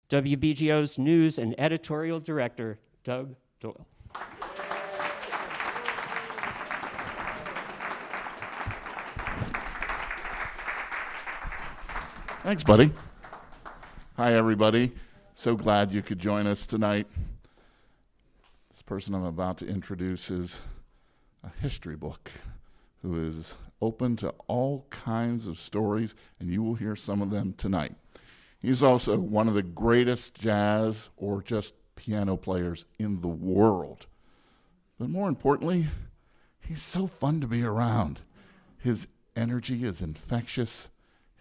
WBGO's news and editorial director, Doug Doyle. Thanks, buddy. Hi, everybody. So glad you could join us tonight. This person I'm about to introduce is a history book who is open to all kinds of stories, and you will hear some of them tonight. He's also one of the greatest jazz or just piano players in the world. But more importantly, he's so fun to be around. His energy is infectious.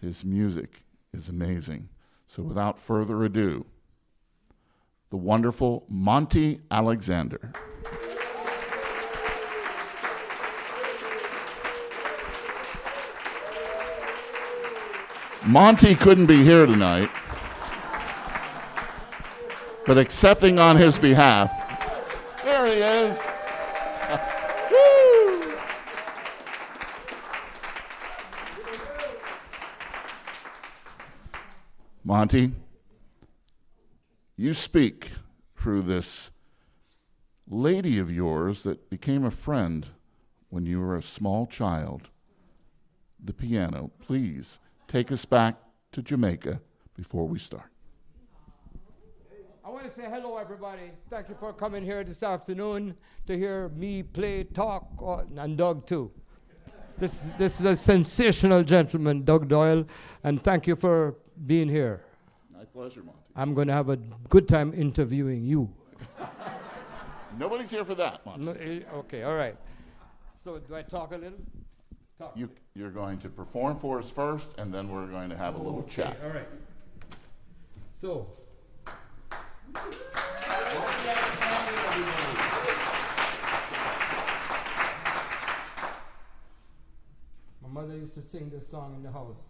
His music is amazing. So without further ado, the wonderful Monty Alexander. Monty couldn't be here tonight, but accepting on his behalf, there he is. Woo! Monty, you speak through this lady of yours that became a friend when you were a small child, the piano. Please take us back to Jamaica before we start. I want to say hello, everybody. Thank you for coming here this afternoon to hear me play, talk, and Doug too. This is a sensational gentleman, Doug Doyle, and thank you for being here. My pleasure, Monty. I'm going to have a good time interviewing you. Nobody's here for that, Monty. No, okay, all right. So do I talk a little? Talk. You're going to perform for us first, and then we're going to have a little chat. All right. So. My mother used to sing this song in the house.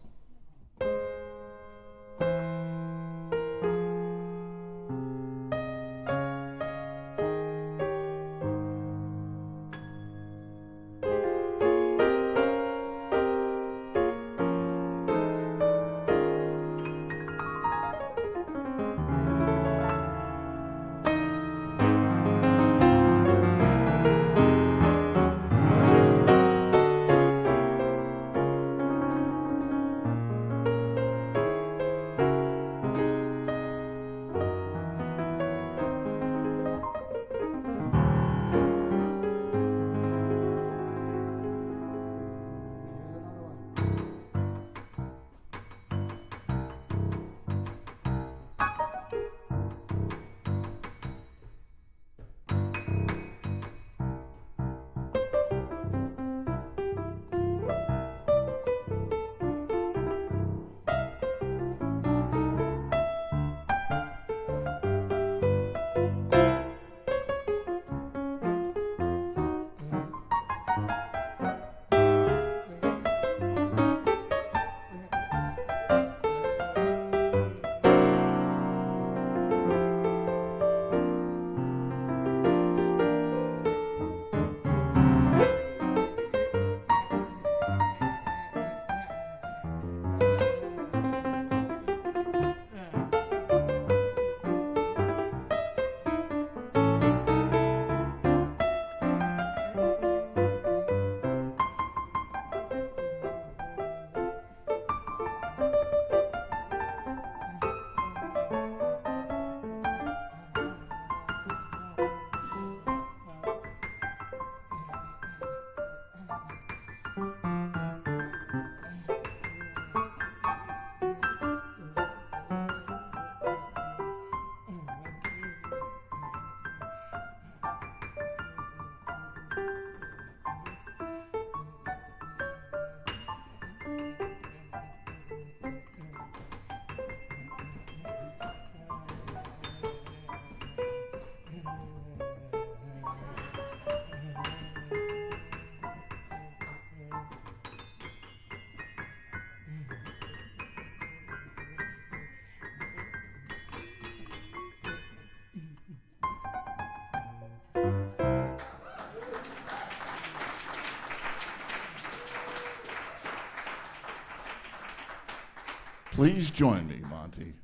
Please join me, Monty.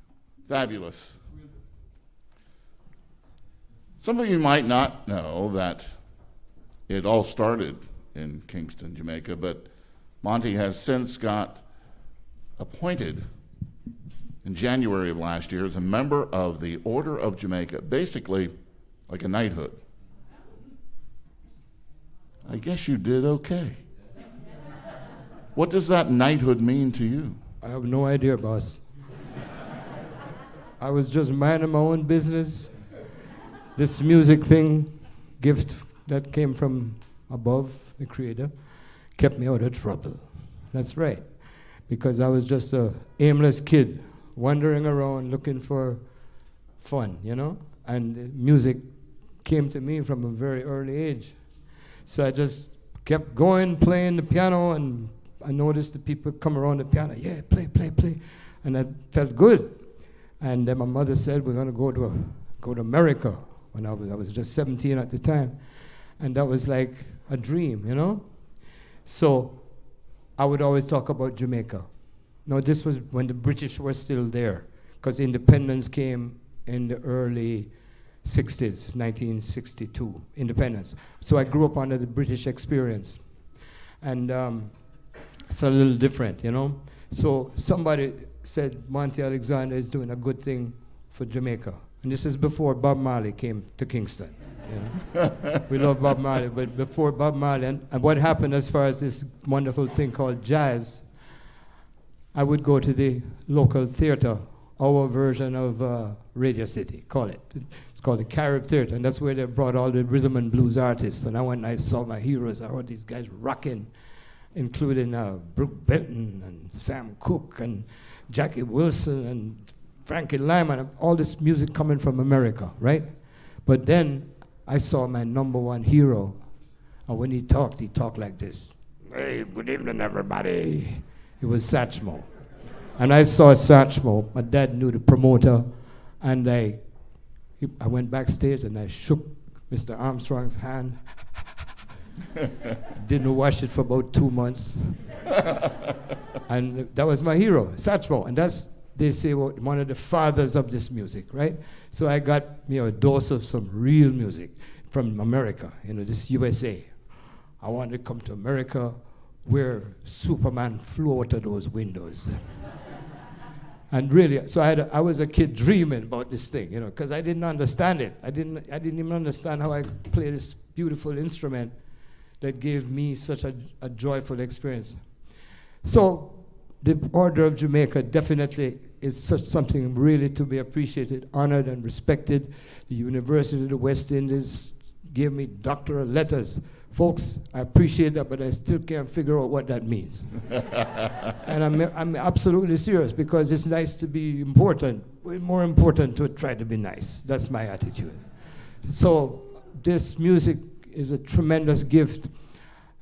Fabulous. We'll Some of you might not know that it all started in Kingston, Jamaica, but Monty has since got appointed in January of last year as a member of the Order of Jamaica, basically like a knighthood. I guess you did okay. What does that knighthood mean to you? I have no idea, boss. I was just minding my own business. This music thing, gift that came from above, the Creator, kept me out of trouble. That's right. Because I was just a aimless kid, wandering around looking for fun, you know? And music came to me from a very early age. So I just kept going, playing the piano, and I noticed the people come around the piano, yeah, play, play, play. And I felt good. And then my mother said, we're gonna go to America. When I was just 17 at the time. And that was like a dream, you know? So I would always talk about Jamaica. Now this was when the British were still there, because independence came in the early 60s, 1962, independence. So I grew up under the British experience. And it's a little different, you know? So somebody said Monty Alexander is doing a good thing for Jamaica. And this is before Bob Marley came to Kingston. You know? We love Bob Marley, but before Bob Marley, and what happened as far as this wonderful thing called jazz, I would go to the local theater, our version of Radio City, call it. It's called the Carib Theater, and that's where they brought all the rhythm and blues artists. And I went and I saw my heroes. I heard these guys rocking, including Brooke Benton and Sam Cooke and Jackie Wilson and Frankie Lyman, all this music coming from America, right? But then I saw my number one hero, and when he talked like this. Hey, good evening, everybody. It was Satchmo. And I saw Satchmo. My dad knew the promoter, and I went backstage and I shook Mr. Armstrong's hand. Didn't wash it for about 2 months. And that was my hero, Satchmo. And that's, they say, one of the fathers of this music, right? So I got, a dose of some real music from America, this USA. I wanted to come to America where Superman flew out of those windows. And really, so I was a kid dreaming about this thing, because I didn't understand it. I didn't even understand how I play this beautiful instrument that gave me such a joyful experience. So the Order of Jamaica definitely is something really to be appreciated, honored, and respected. The University of the West Indies gave me doctoral letters. Folks, I appreciate that, but I still can't figure out what that means. And I'm absolutely serious, because it's nice to be important. Way more important to try to be nice. That's my attitude. So this music is a tremendous gift.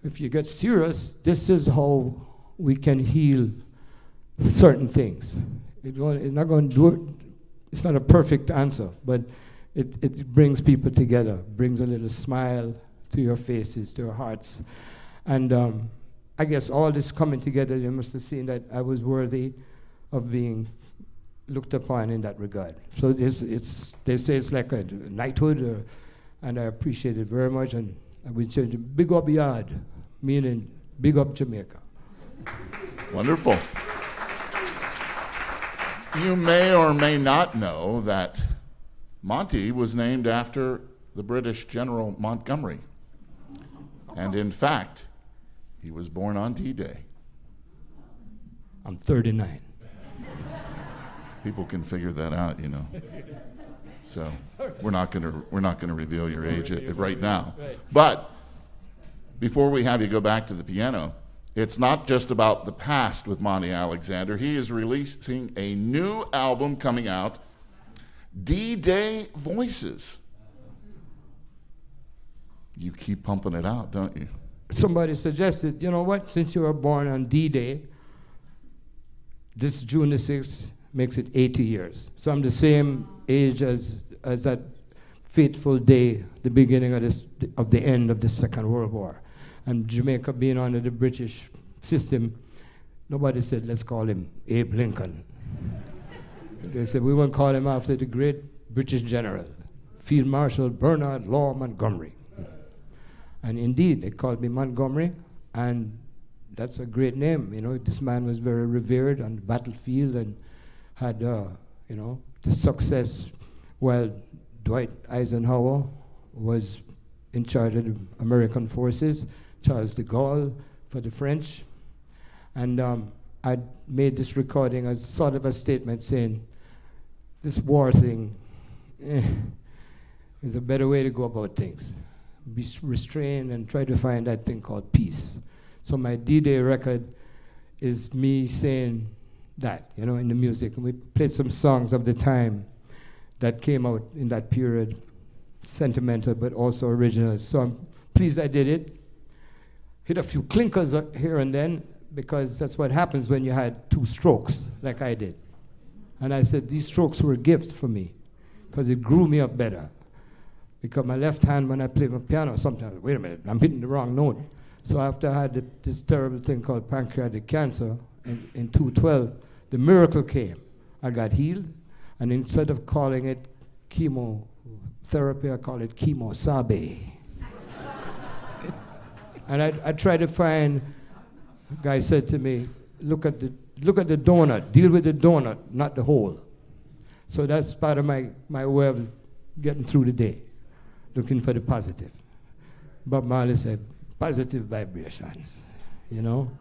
If you get serious, this is how we can heal certain things. It's not going to do it. It's not a perfect answer, but it brings people together, brings a little smile to your faces, to your hearts. And I guess all this coming together, you must have seen that I was worthy of being looked upon in that regard. So they say it's like a knighthood, and I appreciate it very much. And we say, big up yard, meaning big up Jamaica. Wonderful. You may or may not know that Monty was named after the British General Montgomery. And in fact, he was born on D-Day. I'm 39. People can figure that out, So we're not going to reveal your age right now. Right. But before we have you go back to the piano, it's not just about the past with Monty Alexander. He is releasing a new album coming out, D-Day Voices. You keep pumping it out, don't you? Somebody suggested, you know what, since you were born on D-Day, this June the 6th makes it 80 years. So I'm the same age as that fateful day, the beginning of the end of the Second World War. And Jamaica being under the British system, nobody said, let's call him Abe Lincoln. They said, we won't call him after the great British general, Field Marshal Bernard Law Montgomery. And indeed, they called me Montgomery, and that's a great name. You know, this man was very revered on the battlefield and had, you know, the success while Dwight Eisenhower was in charge of the American forces, Charles de Gaulle for the French. And I made this recording as sort of a statement saying, this war thing is a better way to go about things. Be restrained and try to find that thing called peace. So my D-Day record is me saying that, you know, in the music. And we played some songs of the time that came out in that period, sentimental but also original. So I'm pleased I did it. Hit a few clinkers here and then, because that's what happens when you had 2 strokes, like I did. And I said, these strokes were a gift for me, because it grew me up better. Because my left hand, when I play my piano, sometimes, wait a minute, I'm hitting the wrong note. So after I had this terrible thing called pancreatic cancer in 2012, the miracle came. I got healed, and instead of calling it chemotherapy, I call it chemosabe. And I tried to find, a guy said to me, look at the donut, deal with the donut, not the hole. So that's part of my way of getting through the day, looking for the positive. Bob Marley said, positive vibrations, you know?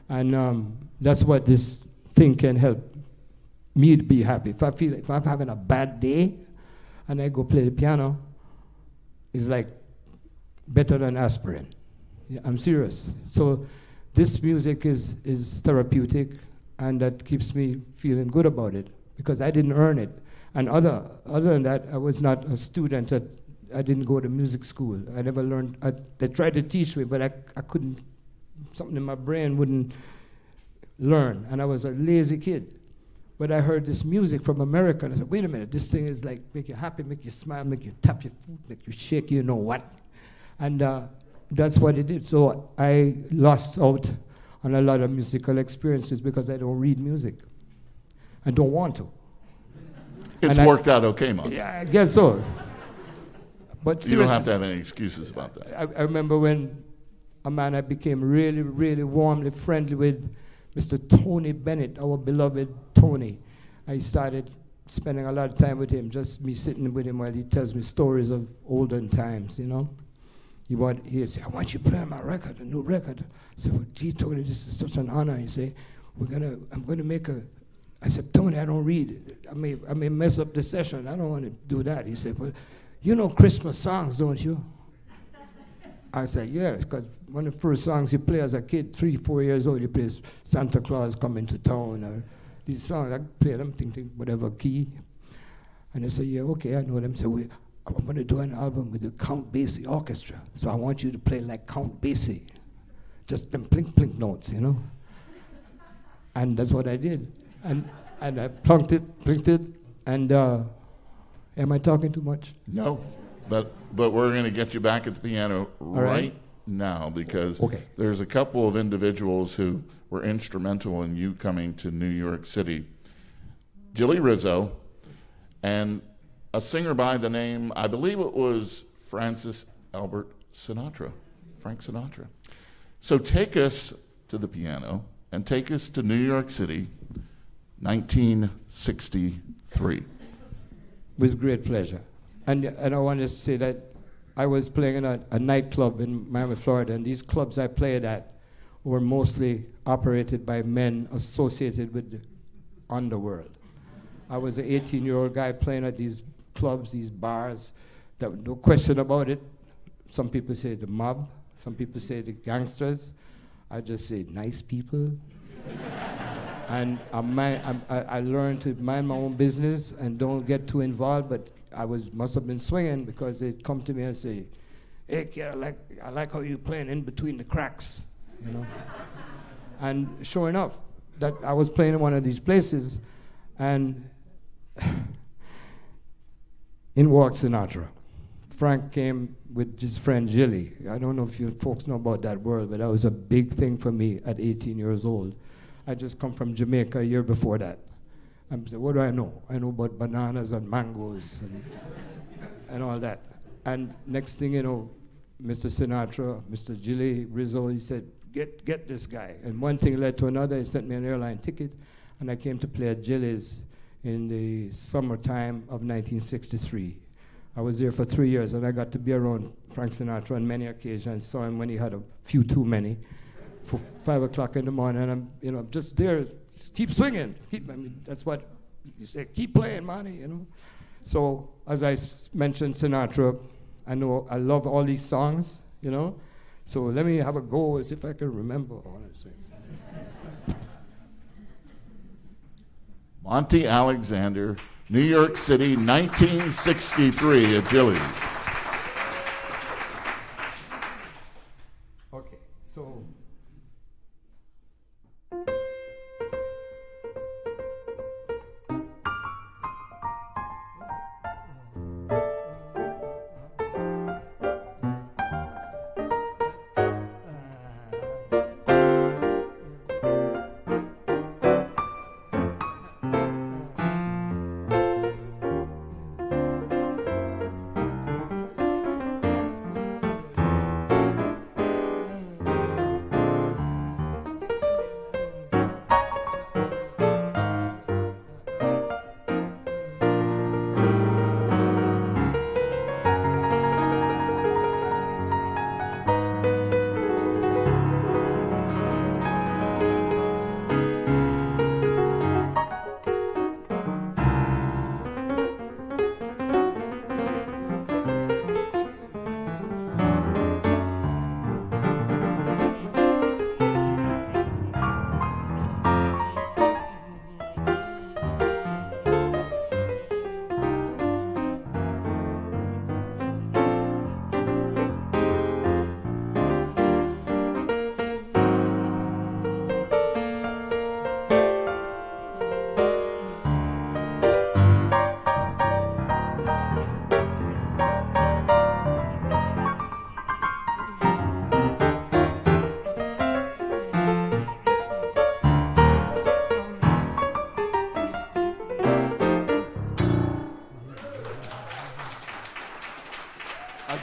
And that's what this thing can help me to be happy. If I'm having a bad day and I go play the piano, it's like better than aspirin. Yeah, I'm serious. So this music is therapeutic, and that keeps me feeling good about it, because I didn't earn it. And other than that, I was not a student. I didn't go to music school. I never learned. They tried to teach me, but I couldn't. Something in my brain wouldn't learn, and I was a lazy kid. But I heard this music from America, and I said, wait a minute, this thing is like make you happy, make you smile, make you tap your foot, make you shake, you know what? And that's what it did. So I lost out on a lot of musical experiences because I don't read music. I don't want to. It's worked out okay, Monty. Yeah, I guess so. But you don't have to have any excuses about that. I remember when a man I became really, really warmly friendly with, Mr. Tony Bennett, our beloved Tony. I started spending a lot of time with him, just me sitting with him while he tells me stories of olden times, you know. He said, I want you to play on my record, a new record. I said, well, gee, Tony, this is such an honor. He said, I'm gonna make a. I said, Tony, I don't read. I may mess up the session. I don't want to do that. He said, well, you know Christmas songs, don't you? I said, yeah, because one of the first songs you play as a kid, 3, 4 years old, you play Santa Claus Coming to Town, or these songs. I play them, whatever key. And I said, yeah, okay, I know them. So I'm going to do an album with the Count Basie Orchestra. So I want you to play like Count Basie. Just them plink, plink notes, you know? And that's what I did. And I plunked it, blinked it, and am I talking too much? No, but we're going to get you back at the piano right now, because there's a couple of individuals who were instrumental in you coming to New York City. Jilly Rizzo and a singer by the name, I believe it was Frank Sinatra. So take us to the piano and take us to New York City, 1963. With great pleasure. And I want to say that I was playing in a nightclub in Miami, Florida, and these clubs I played at were mostly operated by men associated with the underworld. I was an 18-year-old guy playing at these clubs, these bars, no question about it. Some people say the mob, some people say the gangsters. I just say nice people. And I learned to mind my own business and don't get too involved, but must have been swinging, because they'd come to me and say, hey, kid, I like how you playing in between the cracks, you know? And sure enough, that I was playing in one of these places, and in walked Sinatra. Frank came with his friend Jilly. I don't know if you folks know about that world, but that was a big thing for me at 18 years old. I just come from Jamaica a year before that. I'm saying, what do I know? I know about bananas and mangoes. and all that. And next thing you know, Mr. Sinatra, Mr. Gilly Rizzo, he said, get this guy. And one thing led to another. He sent me an airline ticket, and I came to play at Gilly's in the summertime of 1963. I was there for 3 years, and I got to be around Frank Sinatra on many occasions. Saw him when he had a few too many, for 5 o'clock in the morning. And I'm just there, keep swinging. That's what you say. Keep playing, Monty. So as I mentioned, Sinatra, I love all these songs. So let me have a go as if I can remember all I sing. Monty Alexander, New York City, 1963 at Gillies. Okay, so.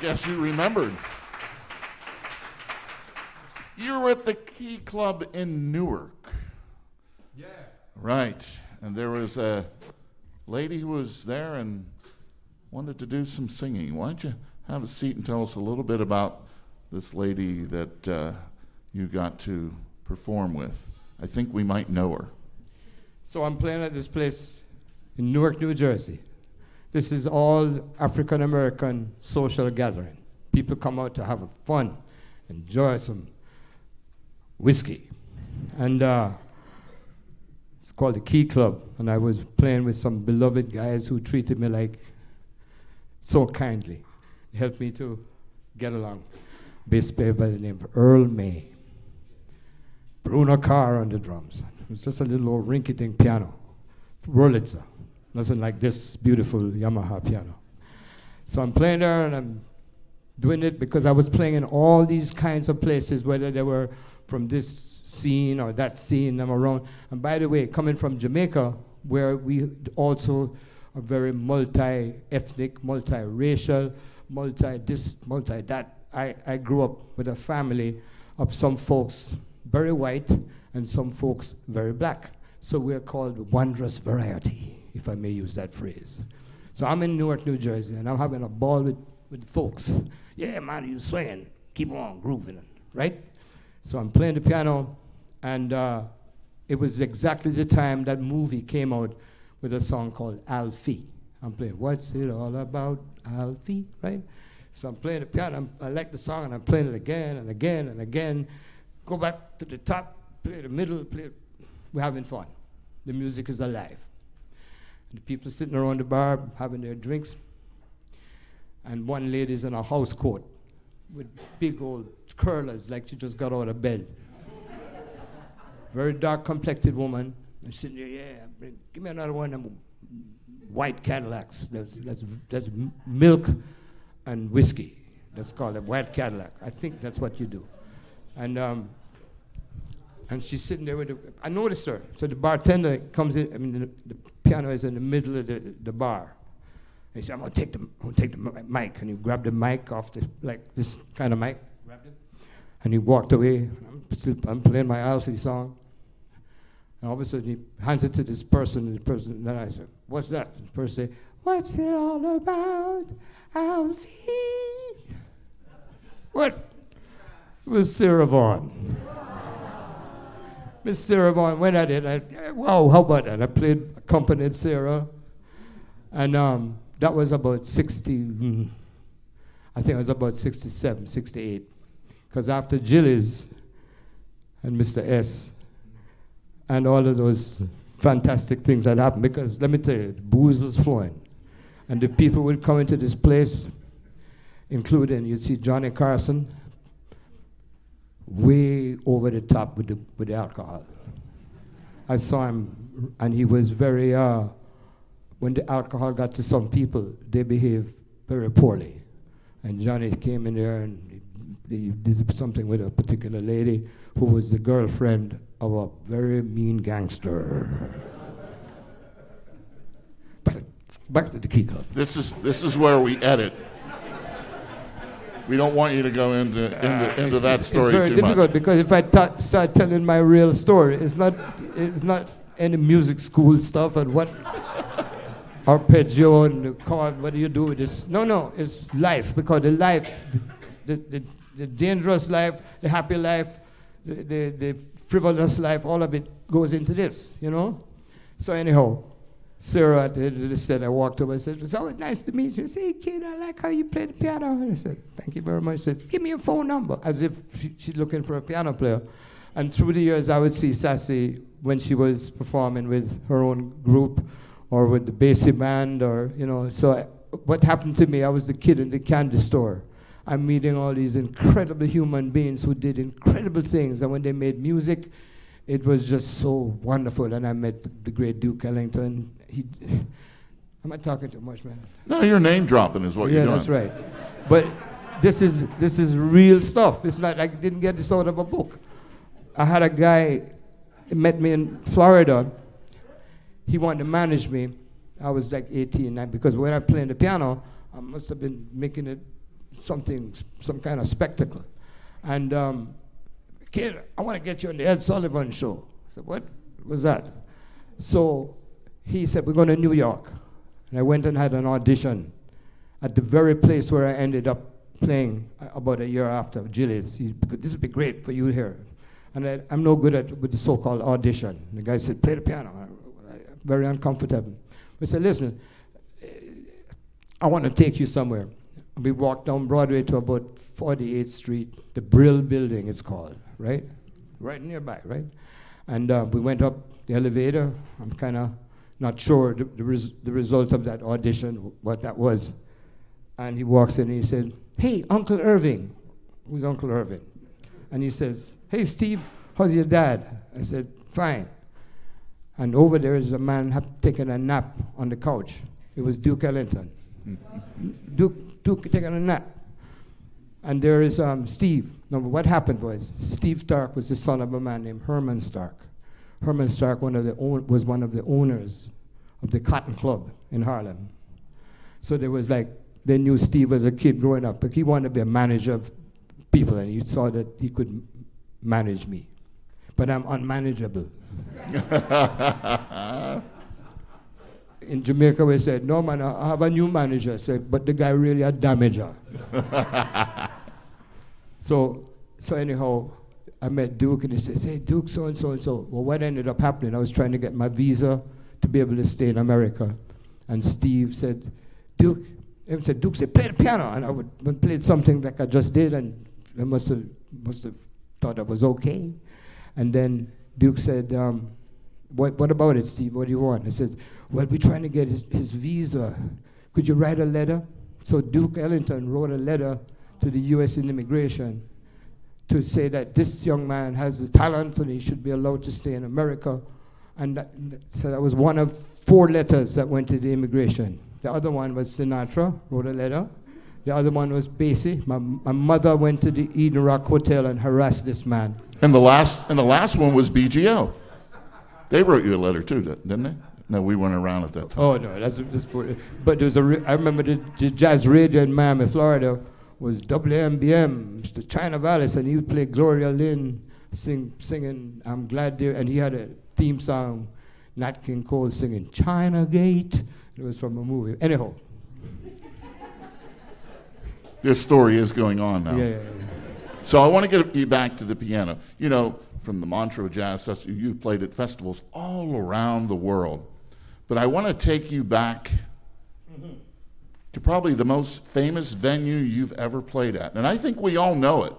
Guess you remembered. You were at the Key Club in Newark. Yeah. Right. And there was a lady who was there and wanted to do some singing. Why don't you have a seat and tell us a little bit about this lady that you got to perform with? I think we might know her. So I'm playing at this place in Newark, New Jersey. This is all African-American social gathering. People come out to have fun, enjoy some whiskey. And it's called the Key Club. And I was playing with some beloved guys who treated me like so kindly. Helped me to get along. Bass player by the name of Earl May. Bruno Carr on the drums. It was just a little old rinky-dink piano. Wurlitzer. Nothing like this beautiful Yamaha piano. So I'm playing there, and I'm doing it because I was playing in all these kinds of places, whether they were from this scene or that scene I'm around. And by the way, coming from Jamaica, where we also are very multi-ethnic, multi-racial, multi-this, multi-that, I grew up with a family of some folks very white and some folks very black. So we're called wondrous variety, if I may use that phrase. So I'm in Newark, New Jersey, and I'm having a ball with folks. Yeah, man, you swinging. Keep on grooving, right? So I'm playing the piano, and it was exactly the time that movie came out with a song called Alfie. I'm playing, what's it all about, Alfie, right? So I'm playing the piano, I like the song, and I'm playing it again and again and again. Go back to the top, play the middle, we're having fun. The music is alive. The people sitting around the bar having their drinks, and one lady's in a house coat with big old curlers like she just got out of bed. Very dark complected woman, and sitting there, yeah, give me another one of them white Cadillacs. That's milk and whiskey. That's called a white Cadillac. I think that's what you do. And she's sitting there with I noticed her. So the bartender comes in, the piano is in the middle of the bar. he said, I'm gonna take the mic. And he grabbed the mic off this kind of mic, grabbed it, and he walked away. I'm playing my Alfie song. And all of a sudden he hands it to this person, and then I said, what's that? And the person said, what's it all about, Alfie? What? It was Sarah Vaughan. Miss Sarah Vaughan went at it. Wow, how about that? I accompanied Sarah. And that was about 60, I think it was about 67, 68. Because after Gillies and Mr. S and all of those fantastic things that happened, because let me tell you, the booze was flowing. And the people would come into this place, including, you'd see Johnny Carson, way over the top with the alcohol. I saw him, and he was very, when the alcohol got to some people, they behaved very poorly. And Johnny came in there and he did something with a particular lady who was the girlfriend of a very mean gangster. But back to the Key Club. This is where we edit. We don't want you to go into that story too much. It's very difficult because if I start telling my real story, it's not any music school stuff and what arpeggio and the chord. What do you do with this? No, it's life, because the life, the dangerous life, the happy life, the frivolous life, all of it goes into this, you know. So anyhow, Sarah said, I walked over and said, it's always nice to meet you. I said, hey, kid, I like how you play the piano. And I said, thank you very much. She said, give me your phone number, as if she's looking for a piano player. And through the years, I would see Sassy when she was performing with her own group or with the Basie band, or, you know. So what happened to me, I was the kid in the candy store. I'm meeting all these incredible human beings who did incredible things. And when they made music, it was just so wonderful. And I met the great Duke Ellington. Am I talking too much, man? No, you're name dropping is what you're doing. Yeah, that's right. But this is real stuff. It's not, I didn't get this out of a book. I had a guy met me in Florida. He wanted to manage me. I was like 18, because when I played the piano, I must have been making it some kind of spectacle. And kid, I want to get you on the Ed Sullivan show. I said, what was that? So he said, we're going to New York. And I went and had an audition at the very place where I ended up playing about a year after Gillies. Because this would be great for you here. And I'm no good with the so-called audition. And the guy said, play the piano. Very uncomfortable. I said, listen, I want to take you somewhere. We walked down Broadway to about 48th Street, the Brill Building it's called, right? Right nearby, right? And we went up the elevator. I'm kind of not sure the result of that audition, what that was. And he walks in and he said, hey, Uncle Irving. Who's Uncle Irving? And he says, hey, Steve, how's your dad? I said, fine. And over there is a man taking a nap on the couch. It was Duke Ellington. Duke taking a nap. And there is Steve. Now, what happened was, Steve Stark was the son of a man named Herman Stark. Herman Stark was one of the owners of the Cotton Club in Harlem. So there was they knew Steve as a kid growing up, but he wanted to be a manager of people, and he saw that he could manage me. But I'm unmanageable. In Jamaica, we said, no, man, I have a new manager. I said, but the guy really a damager. So anyhow, I met Duke, and he says, hey, Duke, so-and-so and so. Well, what ended up happening, I was trying to get my visa to be able to stay in America. And Steve said, Duke said, play the piano. And I would play something like I just did, and I must have thought I was okay. And then Duke said, what about it, Steve? What do you want? I said, well, we're trying to get his visa. Could you write a letter? So Duke Ellington wrote a letter to the U.S. Immigration to say that this young man has the talent and he should be allowed to stay in America. And so that was one of 4 letters that went to the immigration. The other one was Sinatra, wrote a letter. The other one was Basie. My mother went to the Eden Rock Hotel and harassed this man. And the last one was BGO. They wrote you a letter too, didn't they? No, we weren't around at that time. Oh no, but there was I remember the jazz radio in Miami, Florida, was WMBM, Mr. China Vallis, and he would play Gloria Lynn singing "I'm Glad Dear," and he had a theme song, Nat King Cole singing "China Gate." It was from a movie. Anyhow, This story is going on now. yeah. So I want to get you back to the piano. You know, from the Montreux Jazz Festival, you've played at festivals all around the world. But I want to take you back to probably the most famous venue you've ever played at. And I think we all know it.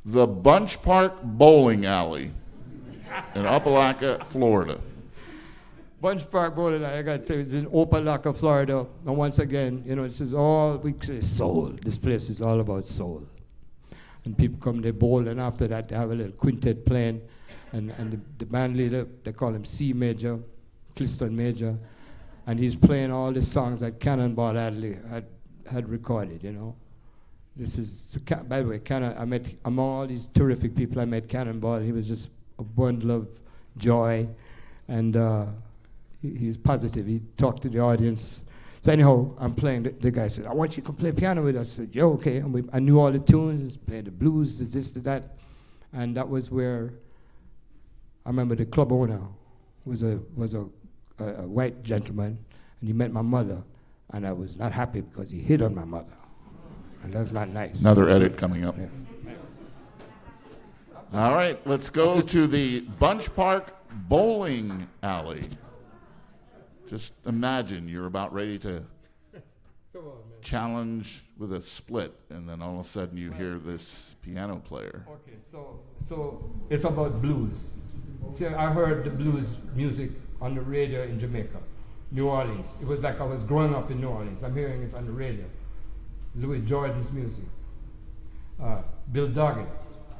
The Bunch Park Bowling Alley in Opelika, Florida. Bunch Park Bowling, I got to tell you, it's in Opelika, Florida. And once again, you know, this is all, we say soul. This place is all about soul. And people come, they bowl, and after that, they have a little quintet playing. And the band leader, they call him C Major, Clifton Major. And he's playing all the songs that Cannonball Adderley had recorded, you know. This is, by the way, I met, among all these terrific people, I met Cannonball. He was just a bundle of joy. And he's positive. He talked to the audience. So anyhow, I'm playing. The guy said, "I want you to play piano with us." I said, "Yeah, okay." And I knew all the tunes, playing the blues, the this, the that. And that was where I remember the club owner was a white gentleman, and he met my mother. And I was not happy because he hit on my mother. And that's not nice. Another edit coming up. Yeah. All right, let's go to the Bunch Park Bowling Alley. Just imagine you're about ready to challenge with a split, and then all of a sudden you hear this piano player. Okay, so it's about blues. See, I heard the blues music on the radio in Jamaica, New Orleans. It was like I was growing up in New Orleans. I'm hearing it on the radio. Louis Jordan's music. Bill Doggett,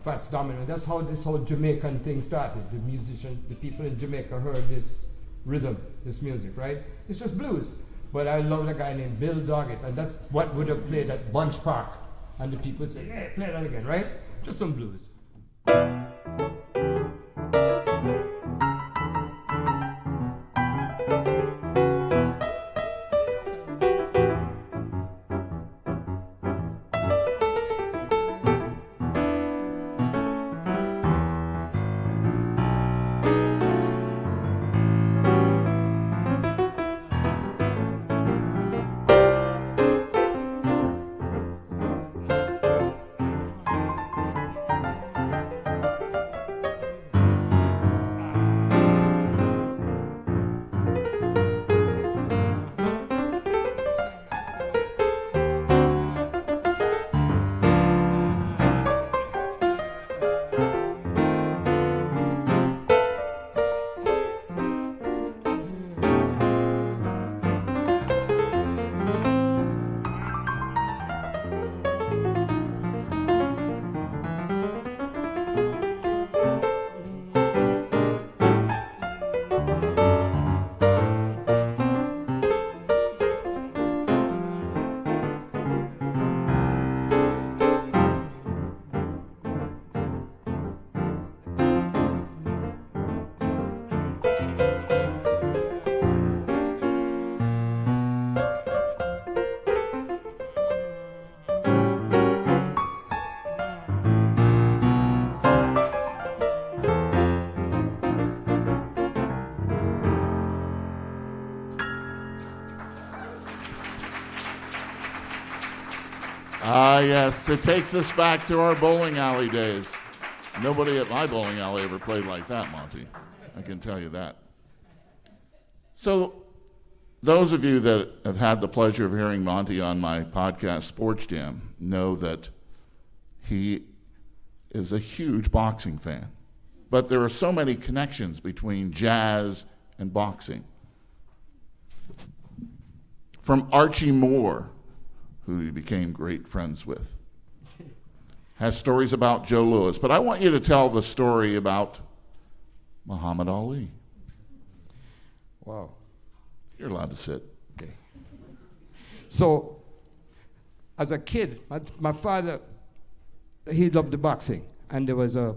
Fats Domino. That's how this whole Jamaican thing started. The people in Jamaica heard this rhythm, this music, right? It's just blues. But I love a guy named Bill Doggett, and that's what would have played at Bunch Park. And the people say, "Hey, play that again," right? Just some blues. Ah, yes, it takes us back to our bowling alley days. Nobody at my bowling alley ever played like that, Monty. I can tell you that. So, those of you that have had the pleasure of hearing Monty on my podcast, Sports Jam, know that he is a huge boxing fan. But there are so many connections between jazz and boxing. From Archie Moore, who he became great friends with, has stories about Joe Louis. But I want you to tell the story about Muhammad Ali. Wow. You're allowed to sit. Okay. So, as a kid, my father, he loved the boxing. And there was a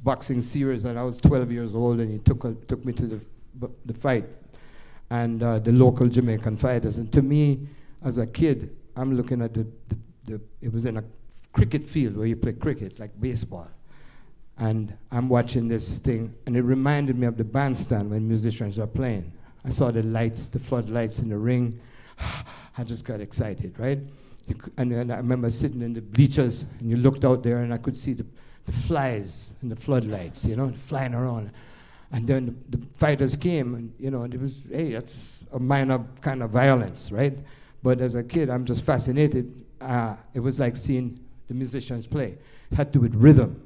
boxing series, and I was 12 years old, and he took me to the fight. and the local Jamaican fighters. And to me, as a kid, I'm looking at it was in a cricket field where you play cricket, like baseball. And I'm watching this thing, and it reminded me of the bandstand when musicians are playing. I saw the lights, the floodlights in the ring. I just got excited, right? And I remember sitting in the bleachers, and you looked out there, and I could see the flies and the floodlights, flying around. And then the fighters came, and and it was, hey, that's a minor kind of violence, right? But as a kid, I'm just fascinated. It was like seeing the musicians play. It had to do with rhythm,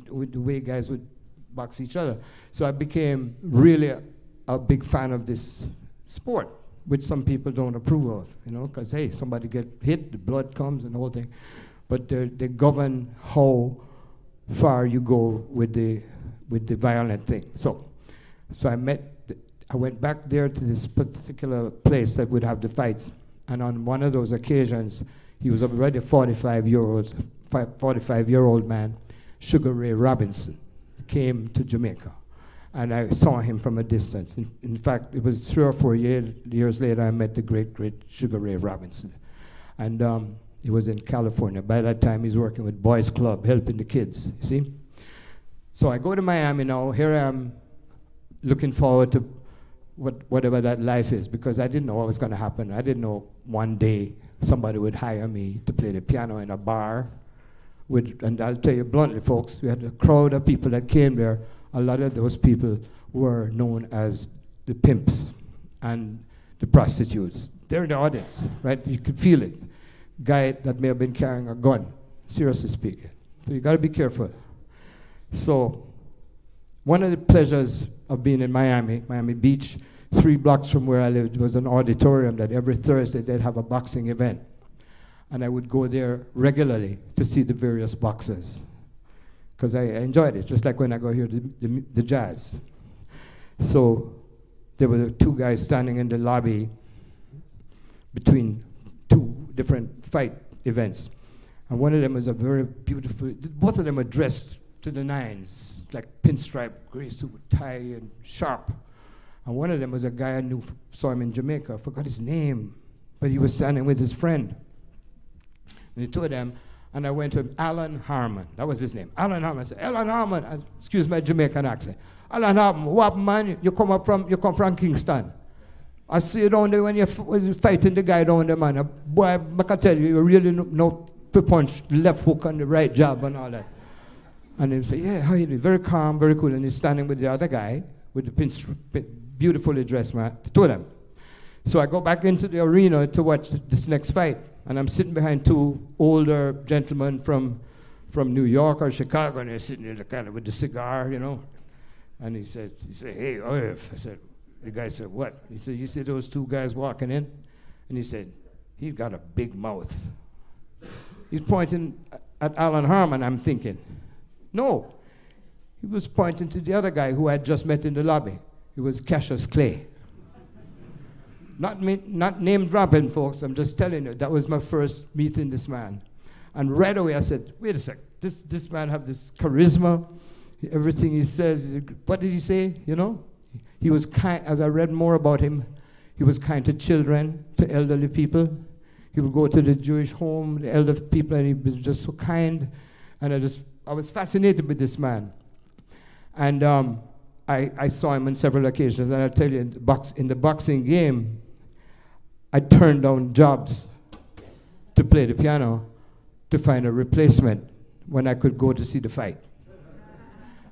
with the way guys would box each other. So I became really a big fan of this sport, which some people don't approve of, because, hey, somebody get hit, the blood comes and the whole thing. But they govern how far you go with the violent thing. So I went back there to this particular place that would have the fights. And on one of those occasions, he was already a 45-year-old man, Sugar Ray Robinson, came to Jamaica. And I saw him from a distance. In fact, it was 3 or 4 years later I met the great, great Sugar Ray Robinson. And he was in California. By that time, he's working with Boys Club, helping the kids, you see? So I go to Miami now. Here I am looking forward to whatever that life is, because I didn't know what was going to happen. I didn't know one day somebody would hire me to play the piano in a bar. And I'll tell you bluntly, folks, we had a crowd of people that came there. A lot of those people were known as the pimps and the prostitutes. They're in the audience, right? You could feel it. Guy that may have been carrying a gun, seriously speaking. So you got to be careful. So one of the pleasures of being in Miami Beach, 3 blocks from where I lived, was an auditorium that every Thursday they'd have a boxing event. And I would go there regularly to see the various boxers, because I enjoyed it, just like when I go here to the jazz. So there were 2 guys standing in the lobby between 2 different fight events. And one of them was a very beautiful, both of them were dressed to the nines, like pinstripe, gray suit, tie, and sharp. And one of them was a guy I knew, saw him in Jamaica. I forgot his name, but he was standing with his friend. And the 2 of them, and I went to Alan Harmon. That was his name. Alan Harmon. I said, Alan Harmon, excuse my Jamaican accent. Alan Harmon, what man? You come from Kingston. I see you down there when you're fighting the guy down there, man. Boy, I can tell you really know to punch the left hook and the right jab and all that. And he said, yeah, how you doing? Very calm, very cool. And he's standing with the other guy, with the beautifully dressed man, the 2 of them. So I go back into the arena to watch this next fight. And I'm sitting behind 2 older gentlemen from New York or Chicago, and they're sitting there kind of with the cigar, And he said, hey, Irv. I said, the guy said, what? He said, you see those 2 guys walking in? And he said, he's got a big mouth. He's pointing at Alan Harmon. I'm thinking, no. He was pointing to the other guy who I had just met in the lobby. It was Cassius Clay. Not name dropping, folks. I'm just telling you, that was my first meeting this man. And right away I said, wait a sec, this man have this charisma, everything he says. What did he say, He was kind, as I read more about him, he was kind to children, to elderly people. He would go to the Jewish home, the elder people, and he was just so kind. And I was fascinated with this man. And I saw him on several occasions, and I'll tell you, in the boxing game, I turned down jobs to play the piano to find a replacement when I could go to see the fight.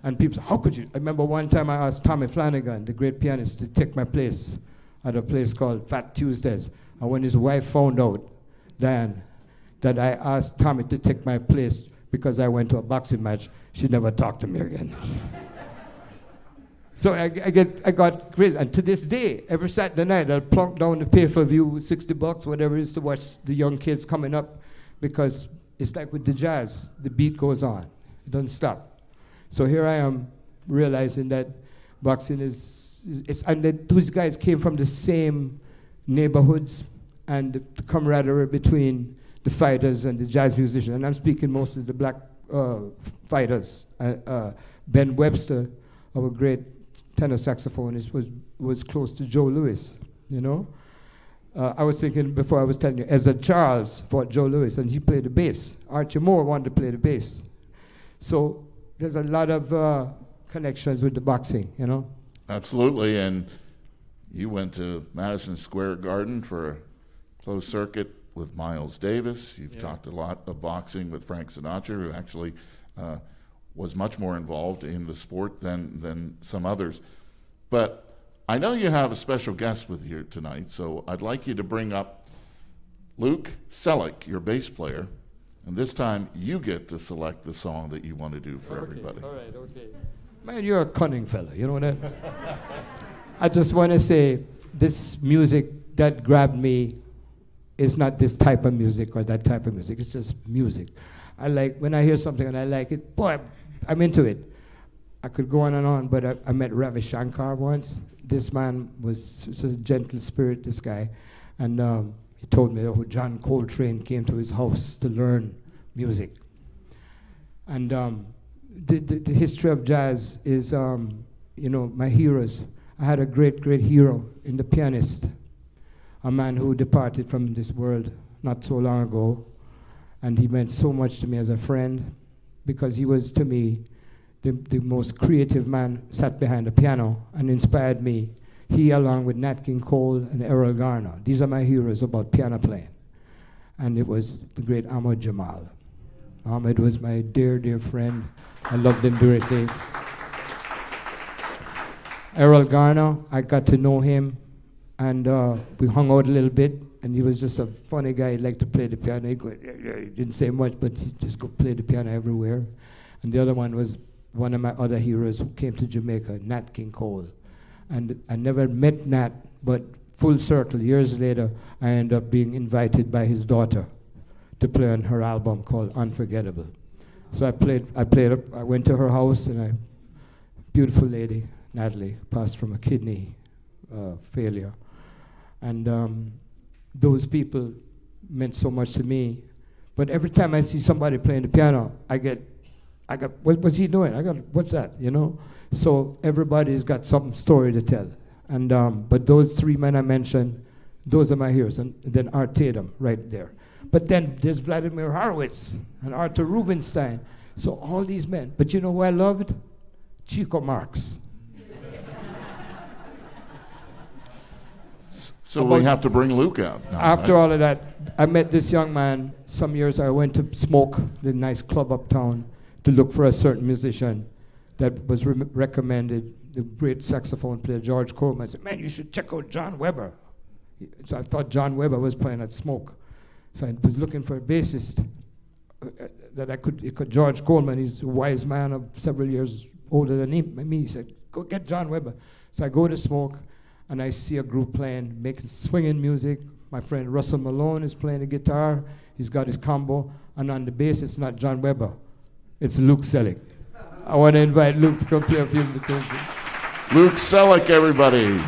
And people said, how could you? I remember one time I asked Tommy Flanagan, the great pianist, to take my place at a place called Fat Tuesdays. And when his wife found out, Diane, that I asked Tommy to take my place because I went to a boxing match, she never talked to me again. So I got crazy, and to this day, every Saturday night, I'll plunk down the pay-per-view, $60, whatever it is, to watch the young kids coming up, because it's like with the jazz, the beat goes on, it doesn't stop. So here I am, realizing that boxing and those guys came from the same neighborhoods, and the camaraderie between the fighters and the jazz musicians, and I'm speaking mostly the black fighters. Ben Webster, our great tenor saxophonist, was close to Joe Louis. you know. I was thinking before I was telling you, Ezra Charles fought Joe Louis, and he played the bass. Archie Moore wanted to play the bass. So there's a lot of connections with the boxing, you know. Absolutely, and you went to Madison Square Garden for a closed circuit with Miles Davis. You've talked a lot of boxing with Frank Sinatra, who actually was much more involved in the sport than some others. But I know you have a special guest with you tonight, so I'd like you to bring up Luke Sellick, your bass player, and this time you get to select the song that you want to do for everybody. All right, okay. Man, you're a cunning fella, you know that? I just want to say, this music that grabbed me is not this type of music or that type of music. It's just music. I like, when I hear something and I like it, boy, I'm into it. I could go on, but I met Ravi Shankar once. This man was such a gentle spirit, this guy. And he told me, John Coltrane came to his house to learn music. And the history of jazz is, my heroes. I had a great, great hero in the pianist, a man who departed from this world not so long ago. And he meant so much to me as a friend, because he was, to me, the most creative man, sat behind the piano and inspired me. He, along with Nat King Cole and Errol Garner, these are my heroes about piano playing. And it was the great Ahmad Jamal. Ahmed was my dear, dear friend. I loved him greatly. Errol Garner, I got to know him, and we hung out a little bit, and he was just a funny guy. He liked to play the piano. He didn't say much, but he just could play the piano everywhere. And the other one was one of my other heroes who came to Jamaica, Nat King Cole. And I never met Nat, but full circle, years later, I ended up being invited by his daughter to play on her album called Unforgettable. So I went to her house, and beautiful lady, Natalie, passed from a kidney failure. And those people meant so much to me. But every time I see somebody playing the piano, I got, what's he doing? What's that, you know? So everybody's got some story to tell. And but those three men I mentioned, those are my heroes. And then Art Tatum, right there. But then there's Vladimir Horowitz and Arthur Rubinstein. So all these men. But you know who I loved? Chico Marx. So we have to bring Luke out now, After right? all of that, I met this young man some years. I went to Smoke, the nice club uptown, to look for a certain musician that was recommended, the great saxophone player George Coleman. I said, man, you should check out John Webber. So I thought John Webber was playing at Smoke. So I was looking for a bassist that I could George Coleman, he's a wise man of several years older than me. He said, go get John Webber. So I go to Smoke, and I see a group playing, making swinging music. My friend Russell Malone is playing the guitar. He's got his combo. And on the bass, it's not John Webber. It's Luke Sellick. I want to invite Luke to come play a few of the tunes. Luke Sellick, everybody.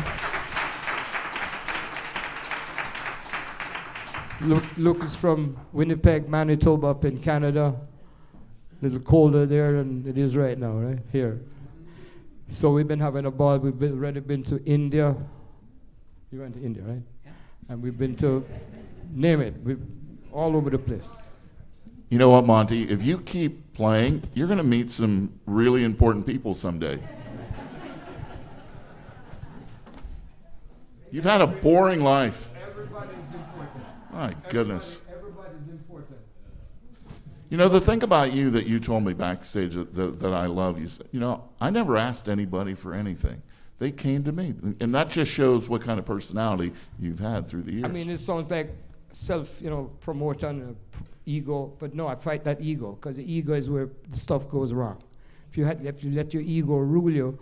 Luke is from Winnipeg, Manitoba, up in Canada. A little colder there than it is right now, right? Here. So we've been having a ball. We've already been to India. You went to India, right? Yeah. And we've been to, name it, all over the place. You know what, Monty? If you keep playing, you're going to meet some really important people someday. You've had a boring life. Everybody's important. My goodness. Everybody's important. You know, the thing about you that you told me backstage that I love, you said, I never asked anybody for anything. They came to me. And that just shows what kind of personality you've had through the years. I mean, it sounds like promotion, ego, but no, I fight that ego, because the ego is where the stuff goes wrong. If you let your ego rule you,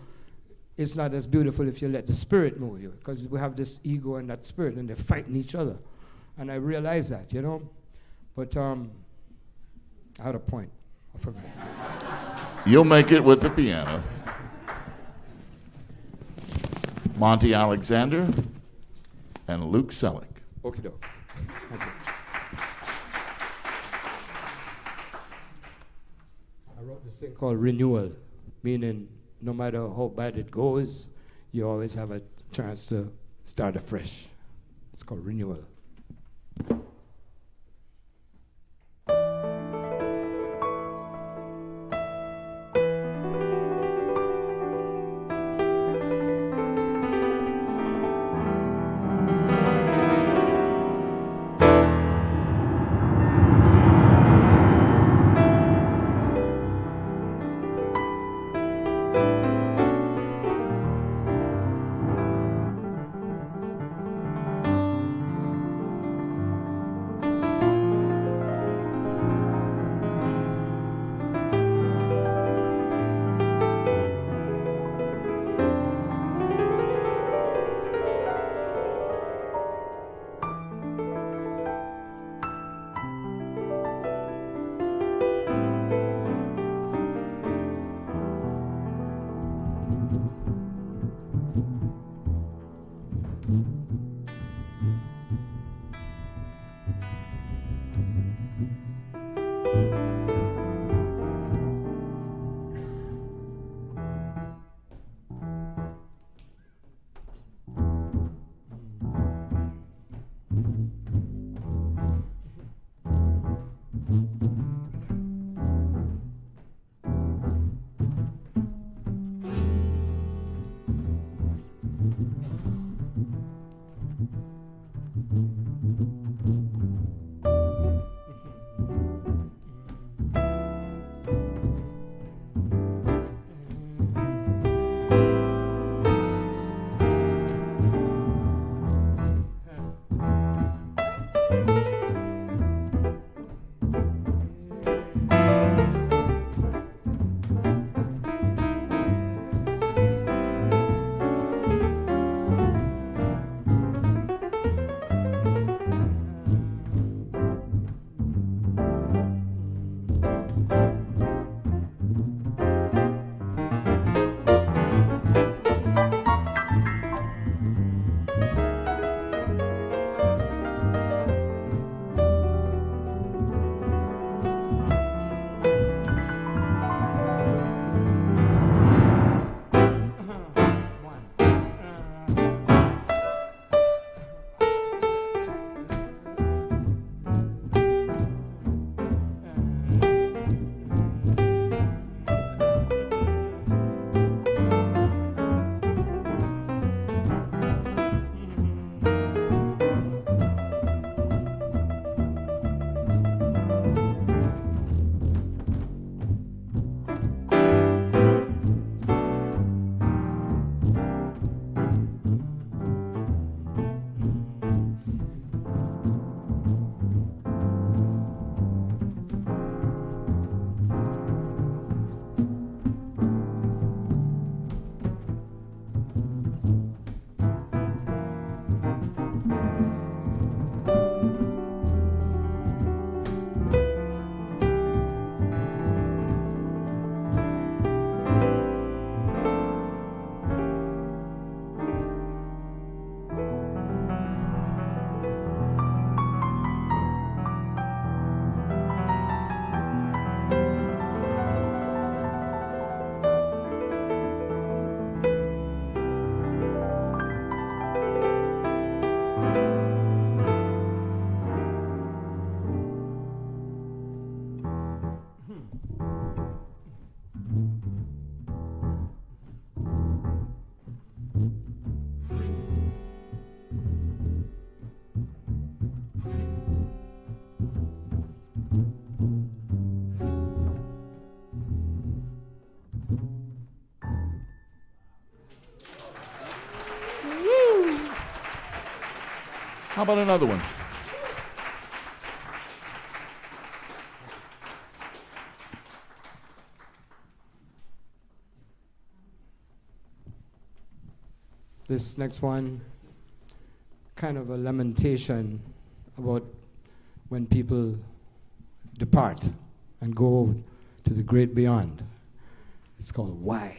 it's not as beautiful if you let the spirit move you, because we have this ego and that spirit, and they're fighting each other. And I realize that, But I had a point. I forgot. You'll make it with the piano. Monty Alexander and Luke Sellick. Okie doke. Okay. I wrote this thing called renewal, meaning no matter how bad it goes, you always have a chance to start afresh. It's called renewal. How about another one? This next one, kind of a lamentation about when people depart and go to the great beyond. It's called Why.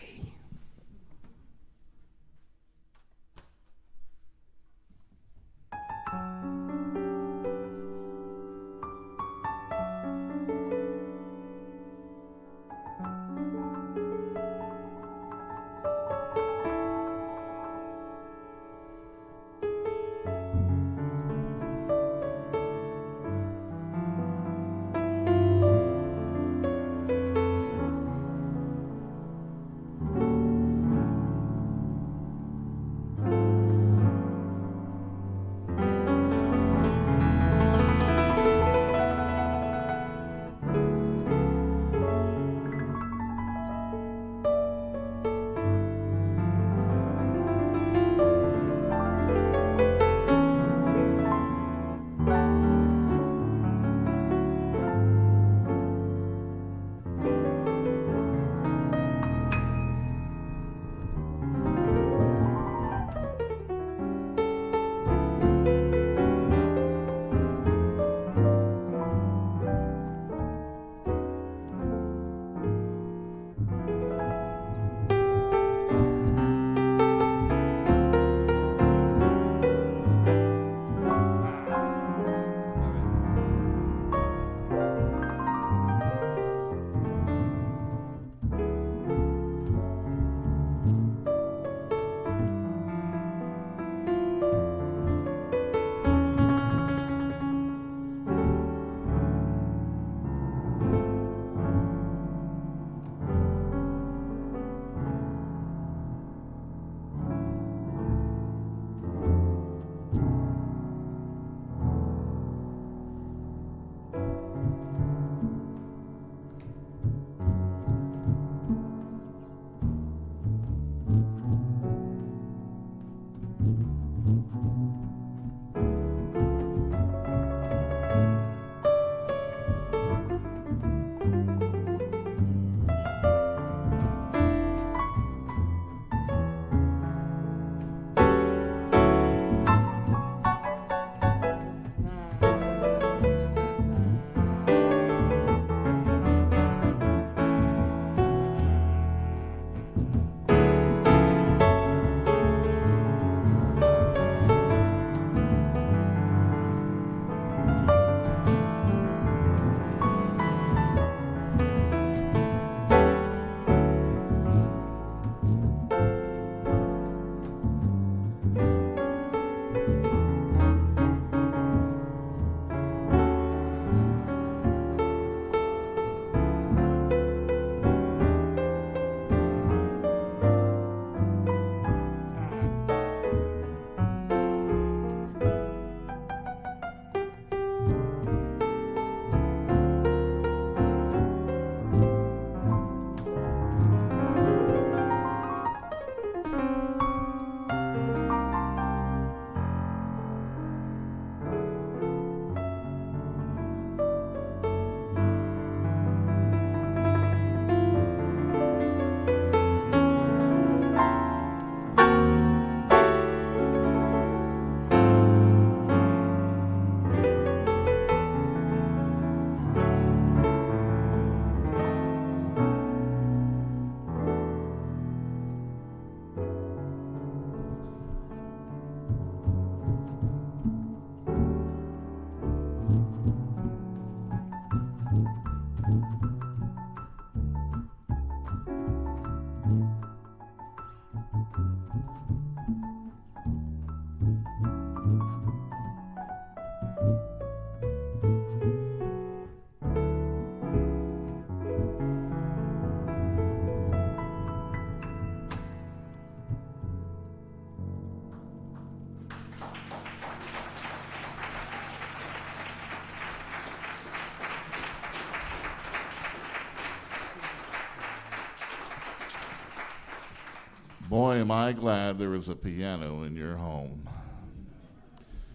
Boy, am I glad there was a piano in your home.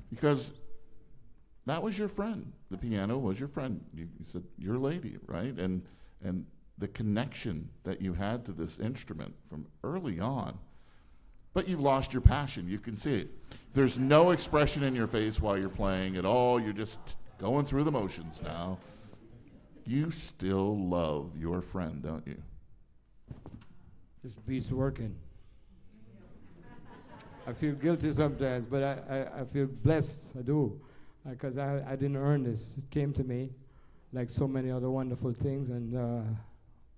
Because that was your friend. The piano was your friend. You said, your lady, right? And the connection that you had to this instrument from early on. But you've lost your passion. You can see it. There's no expression in your face while you're playing at all. You're just going through the motions now. You still love your friend, don't you? This beats working. I feel guilty sometimes, but I feel blessed. I do, because I didn't earn this. It came to me, like so many other wonderful things. And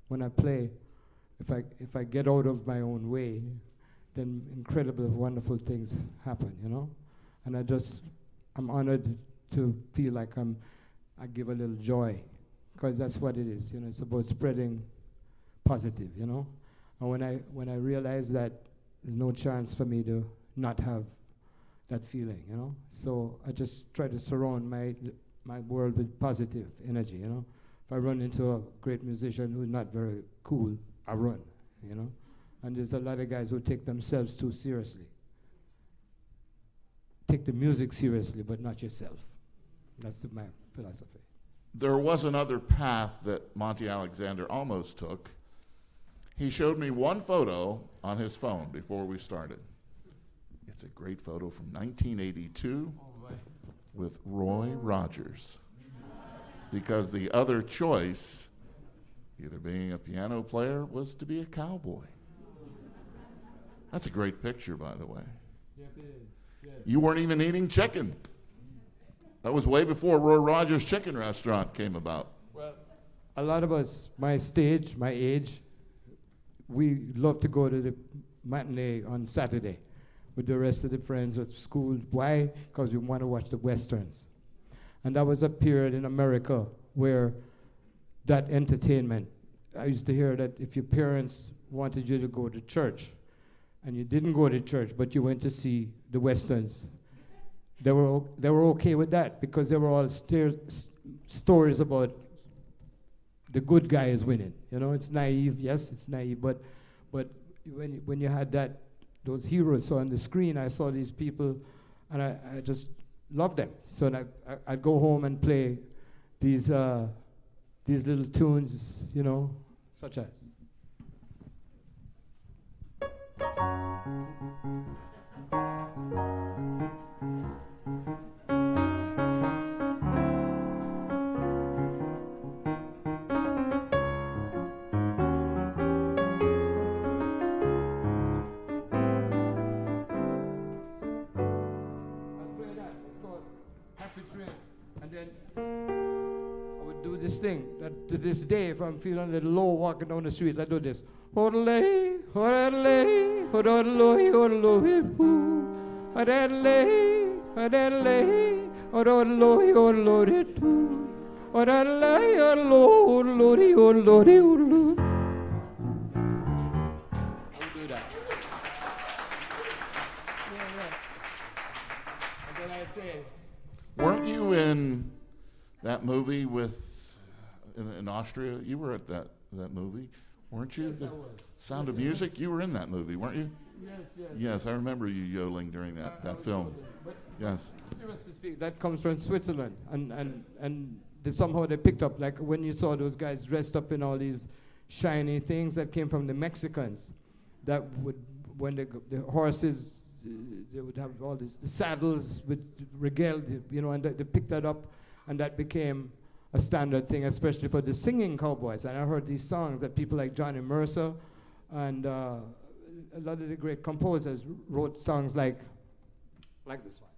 when I play, if I get out of my own way, then incredible, wonderful things happen, you know. And I'm honored to feel like I give a little joy, because that's what it is, you know. It's about spreading positive, you know. And when I realize that there's no chance for me to not have that feeling, you know. So I just try to surround my world with positive energy, you know. If I run into a great musician who's not very cool, I run, you know. And there's a lot of guys who take themselves too seriously. Take the music seriously, but not yourself. That's my philosophy. There was another path that Monty Alexander almost took. He showed me one photo on his phone before we started. It's a great photo from 1982 with Roy Rogers. Because the other choice, either being a piano player, was to be a cowboy. That's a great picture, by the way. Yes, it is. Yes. You weren't even eating chicken. That was way before Roy Rogers' Chicken Restaurant came about. Well, a lot of us, my age, we love to go to the matinee on Saturday with the rest of the friends at school. Why? Because we want to watch the Westerns. And that was a period in America where that entertainment, I used to hear that if your parents wanted you to go to church, and you didn't go to church, but you went to see the Westerns, they were okay with that, because they were all stories about the good guy is winning. You know, it's naive. Yes, it's naive. But when you had those heroes on the screen, I saw these people, and I just loved them. So I'd go home and play these little tunes, you know, such as. To this day, if I'm feeling a little low walking down the street, I do this. Hodalay, hodalay, hodalay, hodalay, hodalay, hodalay, hodalay, hodalay, hodalay, hodalay, hodalay. I'll do that. And then I say, Weren't you in that movie with in Austria? You were at that movie, weren't you? Yes, the I was. Sound of Music? You were in that movie, weren't you? yes. Yes, I remember you yodeling during that film. But Yes. serious to speak, that comes from Switzerland, and somehow they picked up, like when you saw those guys dressed up in all these shiny things that came from the Mexicans, that would, when the horses, they would have all these the saddles with regale, you know, and they picked that up, and that became a standard thing, especially for the singing cowboys. And I heard these songs that people like Johnny Mercer and a lot of the great composers wrote songs like this one.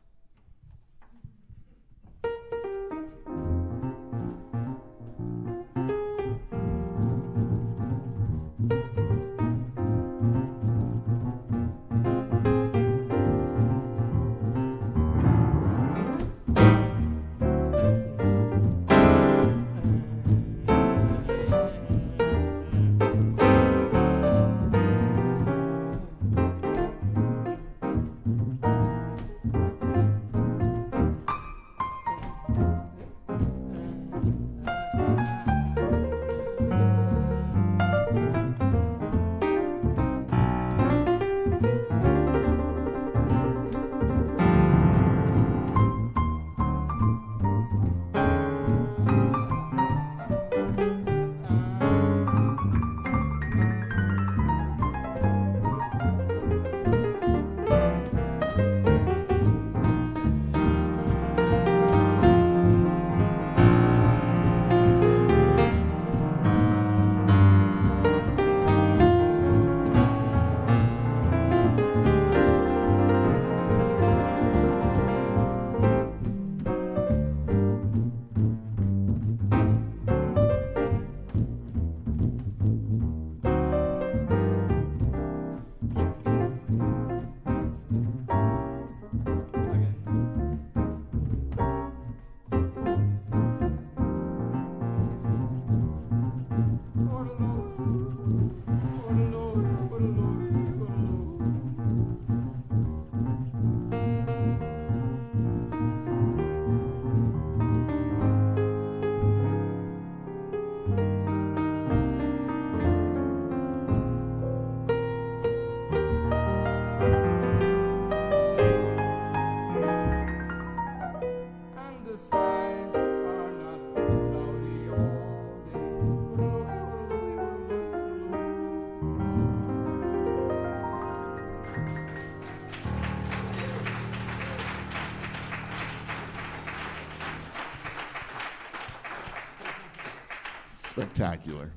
Spectacular.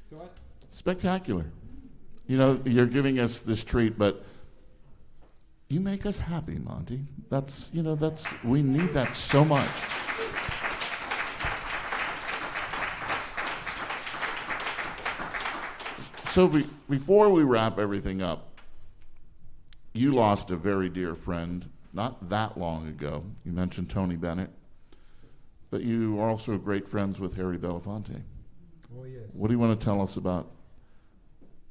So what? Spectacular. You know, you're giving us this treat, but you make us happy, Monty. We need that so much. So before we wrap everything up, you lost a very dear friend not that long ago. You mentioned Tony Bennett, but you are also great friends with Harry Belafonte. Oh, yes. What do you want to tell us about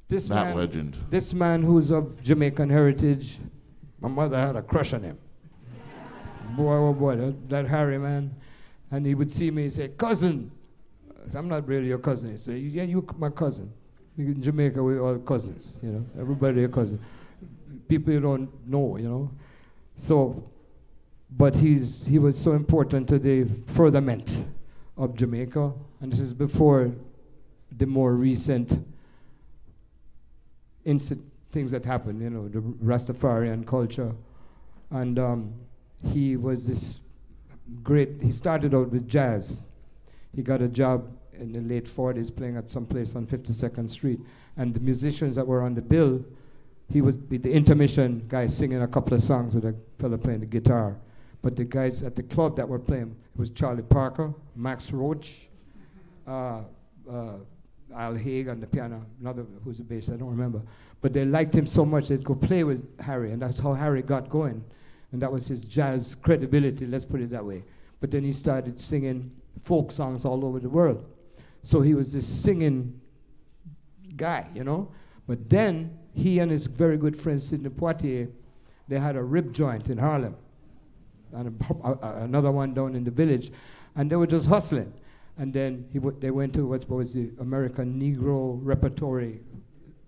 that legend? This man who's of Jamaican heritage, my mother had a crush on him. Boy, oh boy, that Harry, man. And he would see me and say, cousin. I'm not really your cousin. He'd say, yeah, you my cousin. In Jamaica, we're all cousins, you know. Everybody a cousin. People you don't know, you know. So, but he was so important to the furtherment of Jamaica. And this is before the more recent things that happened, you know, the Rastafarian culture. And he was this great, he started out with jazz. He got a job in the late 40s playing at some place on 52nd Street. And the musicians that were on the bill, he was the intermission guy singing a couple of songs with a fella playing the guitar. But the guys at the club that were playing, it was Charlie Parker, Max Roach, Al Haig on the piano, another who's the bass, I don't remember. But they liked him so much they'd go play with Harry, and that's how Harry got going. And that was his jazz credibility, let's put it that way. But then he started singing folk songs all over the world. So he was this singing guy, you know. But then he and his very good friend Sidney Poitier, they had a rib joint in Harlem, and another one down in the village, and they were just hustling. And then they went to what was the American Negro repertory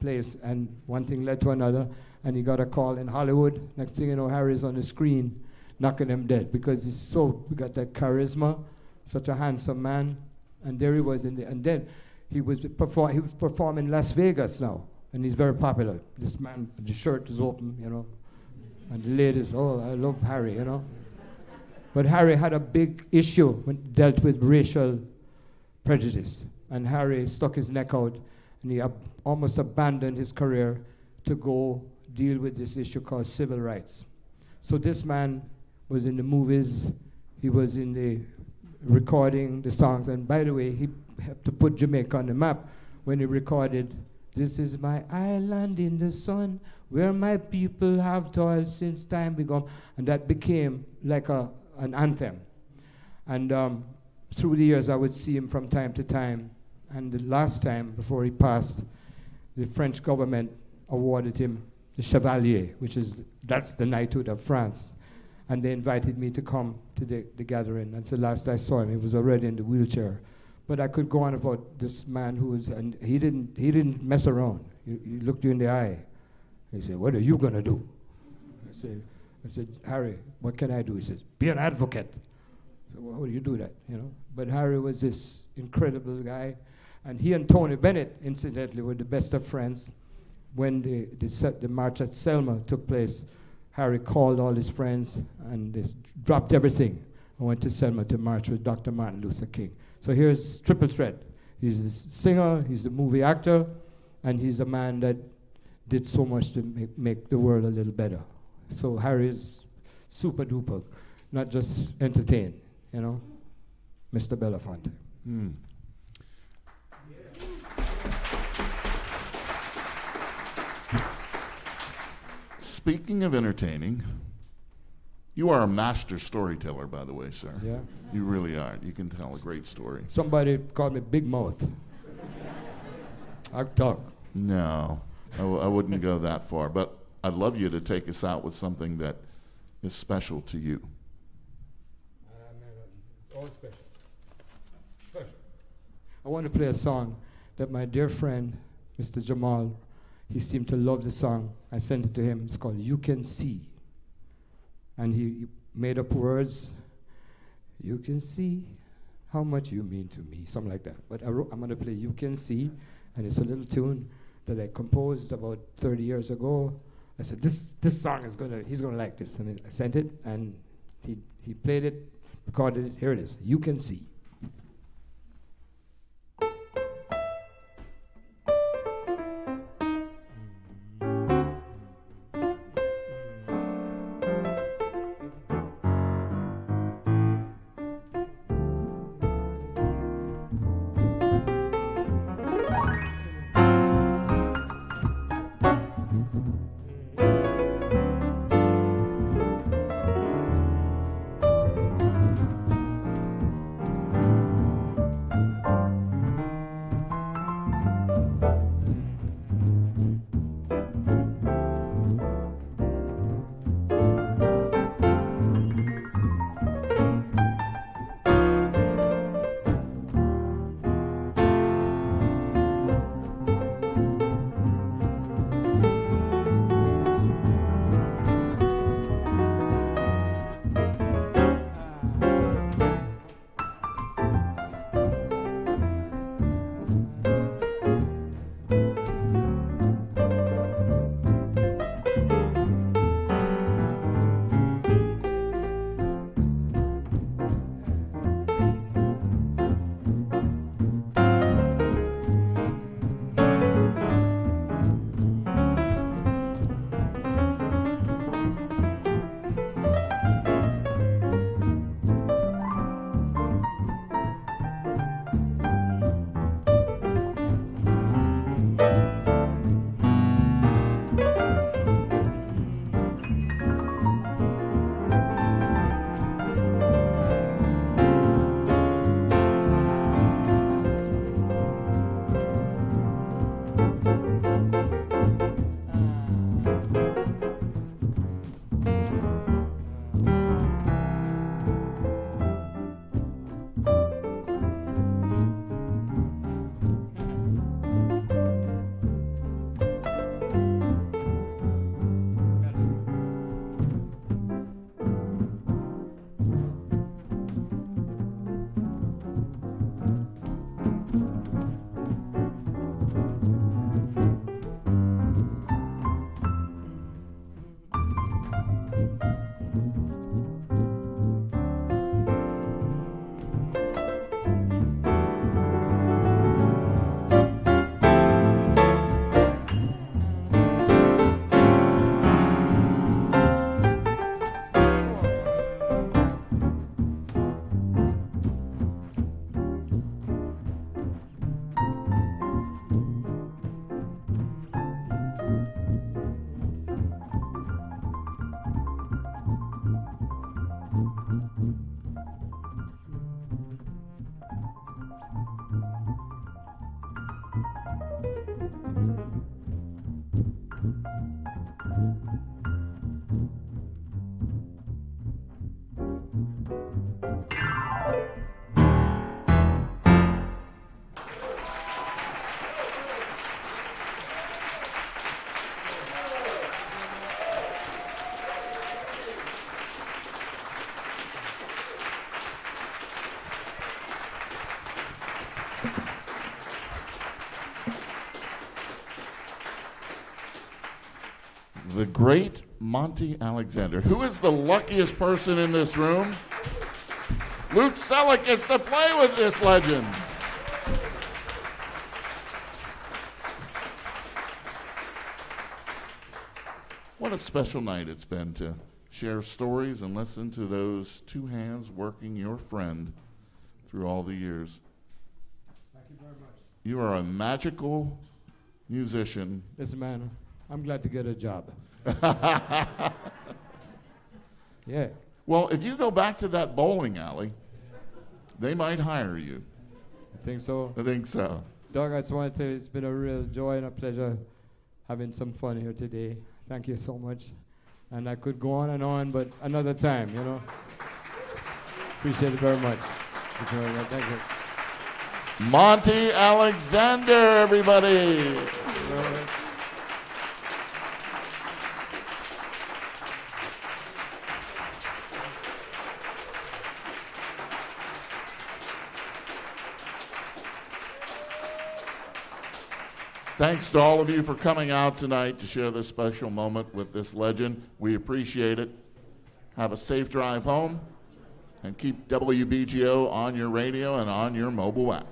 place, and one thing led to another, and he got a call in Hollywood. Next thing you know, Harry's on the screen, knocking him dead, because he got that charisma, such a handsome man, and there he was. And then he was performing in Las Vegas now, and he's very popular. This man, the shirt is open, you know, and the ladies, oh, I love Harry, you know. But Harry had a big issue when dealt with racial prejudice, and Harry stuck his neck out, and he almost abandoned his career to go deal with this issue called civil rights. So this man was in the movies, he was in the recording the songs, and by the way, he had to put Jamaica on the map when he recorded "This is my island in the sun, where my people have toiled since time begun," and that became like an anthem. And through the years, I would see him from time to time, and the last time, before he passed, the French government awarded him the Chevalier, that's the knighthood of France. And they invited me to come to the gathering. That's the last I saw him. He was already in the wheelchair. But I could go on about this man and he didn't mess around. He looked you in the eye. He said, "What are you gonna do?" I said, "Harry, what can I do?" He says, "Be an advocate." I said, "Well, how do you do that?" You know. But Harry was this incredible guy, and he and Tony Bennett, incidentally, were the best of friends. When the march at Selma took place, Harry called all his friends and they dropped everything and went to Selma to march with Dr. Martin Luther King. So here's triple threat. He's the singer, he's the movie actor, and he's a man that did so much to make the world a little better. So Harry is super duper, not just entertain, you know, Mr. Belafonte. Mm. Speaking of entertaining, you are a master storyteller, by the way, sir. Yeah. You really are. You can tell a great story. Somebody called me Big Mouth. I talk. No, I wouldn't go that far. But I'd love you to take us out with something that is special to you. It's all special. I want to play a song that my dear friend, Mr. Jamal, he seemed to love the song. I sent it to him. It's called "You Can See." And he made up words. "You can see how much you mean to me," something like that. But I'm going to play "You Can See," and it's a little tune that I composed about 30 years ago. I said, this song he's going to like this. And I sent it, and he played it, recorded it. Here it is. "You Can See." the great Monty Alexander. Who is the luckiest person in this room? Luke Sellick gets to play with this legend. What a special night it's been to share stories and listen to those two hands working your friend through all the years. Thank you very much. You are a magical musician. Listen, man, I'm glad to get a job. Yeah. Well, if you go back to that bowling alley, they might hire you. I think so. I think so. Doug, I just want to tell you it's been a real joy and a pleasure having some fun here today. Thank you so much. And I could go on, but another time, you know. Appreciate it very much. Thank you. Monty Alexander, everybody. Thanks to all of you for coming out tonight to share this special moment with this legend. We appreciate it. Have a safe drive home, and keep WBGO on your radio and on your mobile app.